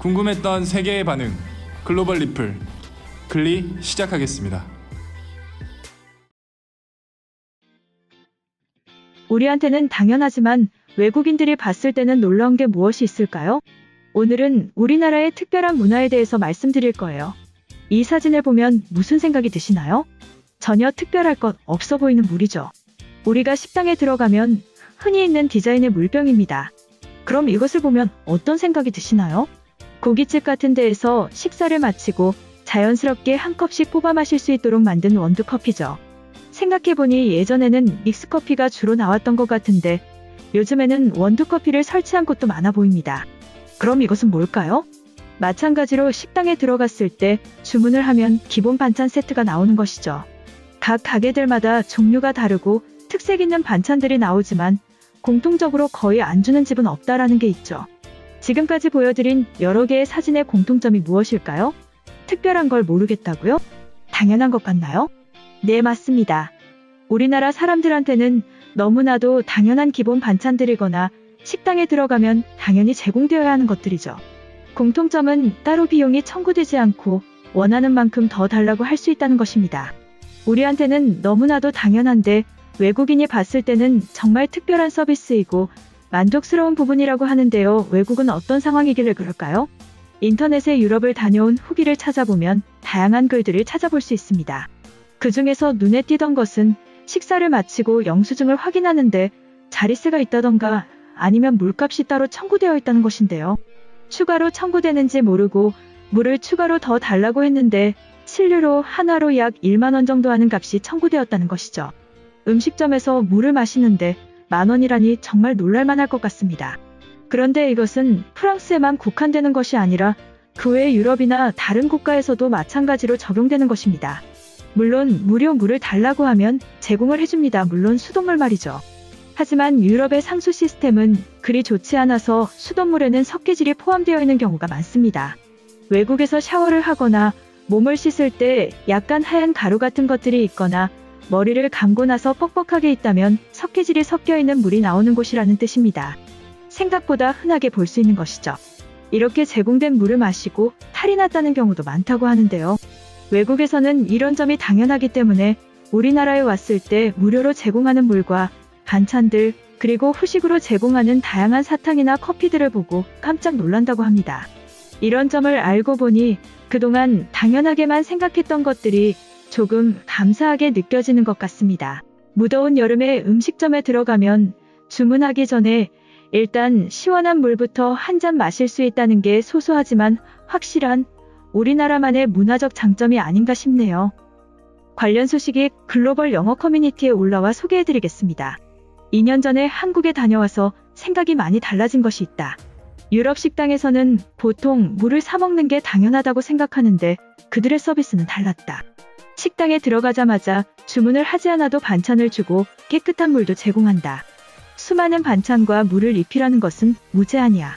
궁금했던 세계의 반응, 글로벌 리플, 글리 시작하겠습니다. 우리한테는 당연하지만 외국인들이 봤을 때는 놀라운 게 무엇이 있을까요? 오늘은 우리나라의 특별한 문화에 대해서 말씀드릴 거예요. 이 사진을 보면 무슨 생각이 드시나요? 전혀 특별할 것 없어 보이는 물이죠. 우리가 식당에 들어가면 흔히 있는 디자인의 물병입니다. 그럼 이것을 보면 어떤 생각이 드시나요? 고깃집 같은 데에서 식사를 마치고 자연스럽게 한 컵씩 뽑아 마실 수 있도록 만든 원두커피죠. 생각해보니 예전에는 믹스커피가 주로 나왔던 것 같은데 요즘에는 원두커피를 설치한 곳도 많아 보입니다. 그럼 이것은 뭘까요? 마찬가지로 식당에 들어갔을 때 주문을 하면 기본 반찬 세트가 나오는 것이죠. 각 가게들마다 종류가 다르고 특색 있는 반찬들이 나오지만 공통적으로 거의 안 주는 집은 없다라는 게 있죠. 지금까지 보여드린 여러 개의 사진의 공통점이 무엇일까요? 특별한 걸 모르겠다고요? 당연한 것 같나요? 네, 맞습니다. 우리나라 사람들한테는 너무나도 당연한 기본 반찬들이거나 식당에 들어가면 당연히 제공되어야 하는 것들이죠. 공통점은 따로 비용이 청구되지 않고 원하는 만큼 더 달라고 할 수 있다는 것입니다. 우리한테는 너무나도 당연한데 외국인이 봤을 때는 정말 특별한 서비스이고 만족스러운 부분이라고 하는데요. 외국은 어떤 상황이길래 그럴까요? 인터넷에 유럽을 다녀온 후기를 찾아보면 다양한 글들을 찾아볼 수 있습니다. 그 중에서 눈에 띄던 것은 식사를 마치고 영수증을 확인하는데 자릿세가 있다던가 아니면 물값이 따로 청구되어 있다는 것인데요. 추가로 청구되는지 모르고 물을 추가로 더 달라고 했는데 7유로 한화로 약 1만 원 정도 하는 값이 청구되었다는 것이죠. 음식점에서 물을 마시는데 10,000원이라니 정말 놀랄만할 것 같습니다. 그런데 이것은 프랑스에만 국한되는 것이 아니라 그 외 유럽이나 다른 국가에서도 마찬가지로 적용되는 것입니다. 물론 무료 물을 달라고 하면 제공을 해줍니다. 물론 수돗물 말이죠. 하지만 유럽의 상수 시스템은 그리 좋지 않아서 수돗물에는 석회질이 포함되어 있는 경우가 많습니다. 외국에서 샤워를 하거나 몸을 씻을 때 약간 하얀 가루 같은 것들이 있거나 머리를 감고 나서 뻑뻑하게 있다면 석회질이 섞여 있는 물이 나오는 곳이라는 뜻입니다. 생각보다 흔하게 볼 수 있는 것이죠. 이렇게 제공된 물을 마시고 탈이 났다는 경우도 많다고 하는데요. 외국에서는 이런 점이 당연하기 때문에 우리나라에 왔을 때 무료로 제공하는 물과 반찬들 그리고 후식으로 제공하는 다양한 사탕이나 커피들을 보고 깜짝 놀란다고 합니다. 이런 점을 알고 보니 그동안 당연하게만 생각했던 것들이 조금 감사하게 느껴지는 것 같습니다. 무더운 여름에 음식점에 들어가면 주문하기 전에 일단 시원한 물부터 한 잔 마실 수 있다는 게 소소하지만 확실한 우리나라만의 문화적 장점이 아닌가 싶네요. 관련 소식이 글로벌 영어 커뮤니티에 올라와 소개해드리겠습니다. 2년 전에 한국에 다녀와서 생각이 많이 달라진 것이 있다. 유럽 식당에서는 보통 물을 사 먹는 게 당연하다고 생각하는데 그들의 서비스는 달랐다. 식당에 들어가자마자 주문을 하지 않아도 반찬을 주고 깨끗한 물도 제공한다. 수많은 반찬과 물을 리필하는 것은 무제한이야.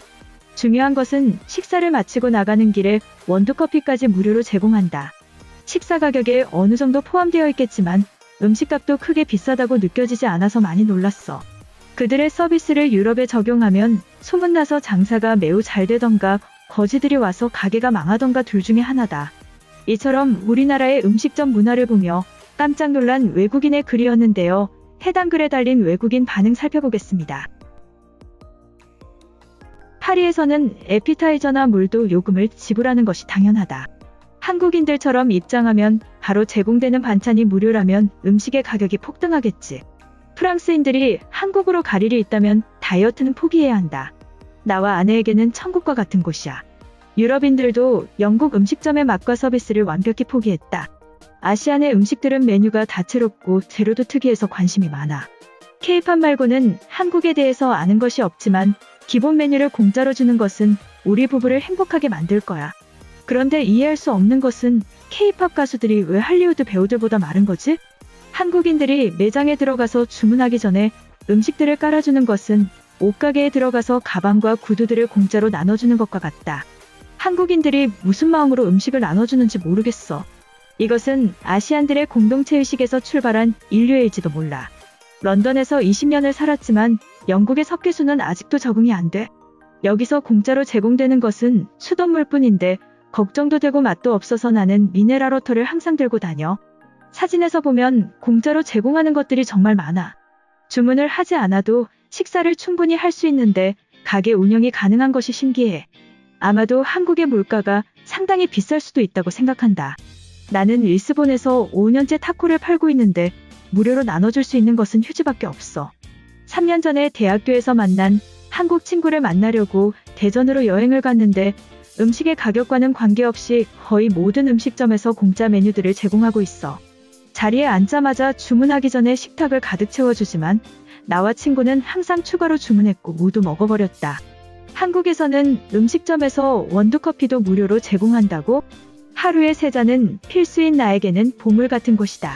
중요한 것은 식사를 마치고 나가는 길에 원두커피까지 무료로 제공한다. 식사 가격에 어느 정도 포함되어 있겠지만 음식값도 크게 비싸다고 느껴지지 않아서 많이 놀랐어. 그들의 서비스를 유럽에 적용하면 소문나서 장사가 매우 잘 되던가 거지들이 와서 가게가 망하던가 둘 중에 하나다. 이처럼 우리나라의 음식점 문화를 보며 깜짝 놀란 외국인의 글이었는데요. 해당 글에 달린 외국인 반응 살펴보겠습니다. 파리에서는 에피타이저나 물도 요금을 지불하는 것이 당연하다. 한국인들처럼 입장하면 바로 제공되는 반찬이 무료라면 음식의 가격이 폭등하겠지. 프랑스인들이 한국으로 갈 일이 있다면 다이어트는 포기해야 한다. 나와 아내에게는 천국과 같은 곳이야. 유럽인들도 영국 음식점의 맛과 서비스를 완벽히 포기했다. 아시안의 음식들은 메뉴가 다채롭고 재료도 특이해서 관심이 많아. K-팝 말고는 한국에 대해서 아는 것이 없지만 기본 메뉴를 공짜로 주는 것은 우리 부부를 행복하게 만들 거야. 그런데 이해할 수 없는 것은 K-팝 가수들이 왜 할리우드 배우들보다 마른 거지? 한국인들이 매장에 들어가서 주문하기 전에 음식들을 깔아주는 것은 옷가게에 들어가서 가방과 구두들을 공짜로 나눠주는 것과 같다. 한국인들이 무슨 마음으로 음식을 나눠주는지 모르겠어. 이것은 아시안들의 공동체의식에서 출발한 인류의 일지도 몰라. 런던에서 20년을 살았지만 영국의 석회수는 아직도 적응이 안 돼. 여기서 공짜로 제공되는 것은 수돗물뿐인데 걱정도 되고 맛도 없어서 나는 미네랄 워터를 항상 들고 다녀. 사진에서 보면 공짜로 제공하는 것들이 정말 많아. 주문을 하지 않아도 식사를 충분히 할 수 있는데 가게 운영이 가능한 것이 신기해. 아마도 한국의 물가가 상당히 비쌀 수도 있다고 생각한다. 나는 리스본에서 5년째 타코를 팔고 있는데 무료로 나눠줄 수 있는 것은 휴지밖에 없어. 3년 전에 대학교에서 만난 한국 친구를 만나려고 대전으로 여행을 갔는데 음식의 가격과는 관계없이 거의 모든 음식점에서 공짜 메뉴들을 제공하고 있어. 자리에 앉자마자 주문하기 전에 식탁을 가득 채워주지만 나와 친구는 항상 추가로 주문했고 모두 먹어버렸다. 한국에서는 음식점에서 원두커피도 무료로 제공한다고? 하루에 3잔은 필수인 나에게는 보물 같은 곳이다.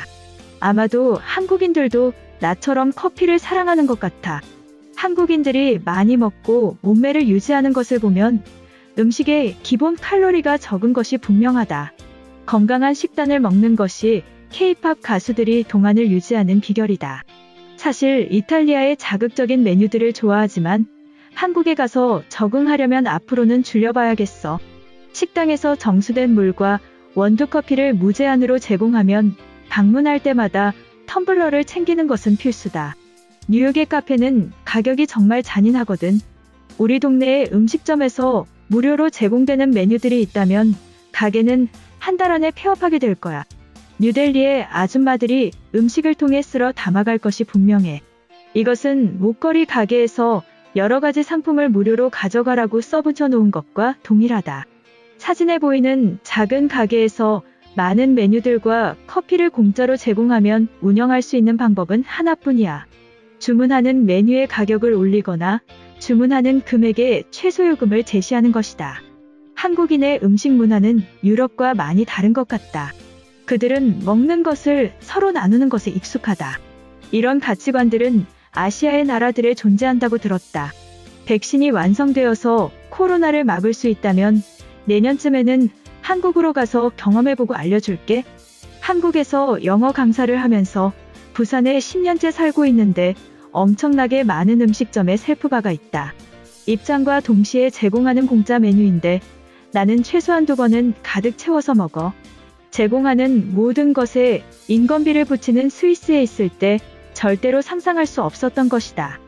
아마도 한국인들도 나처럼 커피를 사랑하는 것 같아. 한국인들이 많이 먹고 몸매를 유지하는 것을 보면 음식에 기본 칼로리가 적은 것이 분명하다. 건강한 식단을 먹는 것이 K-팝 가수들이 동안을 유지하는 비결이다. 사실 이탈리아의 자극적인 메뉴들을 좋아하지만 한국에 가서 적응하려면 앞으로는 줄여봐야겠어. 식당에서 정수된 물과 원두커피를 무제한으로 제공하면 방문할 때마다 텀블러를 챙기는 것은 필수다. 뉴욕의 카페는 가격이 정말 잔인하거든. 우리 동네의 음식점에서 무료로 제공되는 메뉴들이 있다면 가게는 한 달 안에 폐업하게 될 거야. 뉴델리의 아줌마들이 음식을 통해 쓸어 담아갈 것이 분명해. 이것은 목걸이 가게에서 여러 가지 상품을 무료로 가져가라고 써붙여 놓은 것과 동일하다. 사진에 보이는 작은 가게에서 많은 메뉴들과 커피를 공짜로 제공하면 운영할 수 있는 방법은 하나뿐이야. 주문하는 메뉴의 가격을 올리거나 주문하는 금액의 최소 요금을 제시하는 것이다. 한국인의 음식 문화는 유럽과 많이 다른 것 같다. 그들은 먹는 것을 서로 나누는 것에 익숙하다. 이런 가치관들은 아시아의 나라들에 존재한다고 들었다. 백신이 완성되어서 코로나를 막을 수 있다면 내년쯤에는 한국으로 가서 경험해보고 알려줄게. 한국에서 영어 강사를 하면서 부산에 10년째 살고 있는데 엄청나게 많은 음식점에 셀프바가 있다. 입장과 동시에 제공하는 공짜 메뉴인데 나는 최소한 2번은 가득 채워서 먹어. 제공하는 모든 것에 인건비를 붙이는 스위스에 있을 때 절대로 상상할 수 없었던 것이다.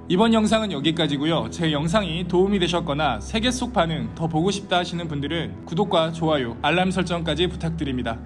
이번 영상은 여기까지고요. 제 영상이 도움이 되셨거나 세계 속 반응 더 보고 싶다 하시는 분들은 구독과 좋아요, 알람 설정까지 부탁드립니다.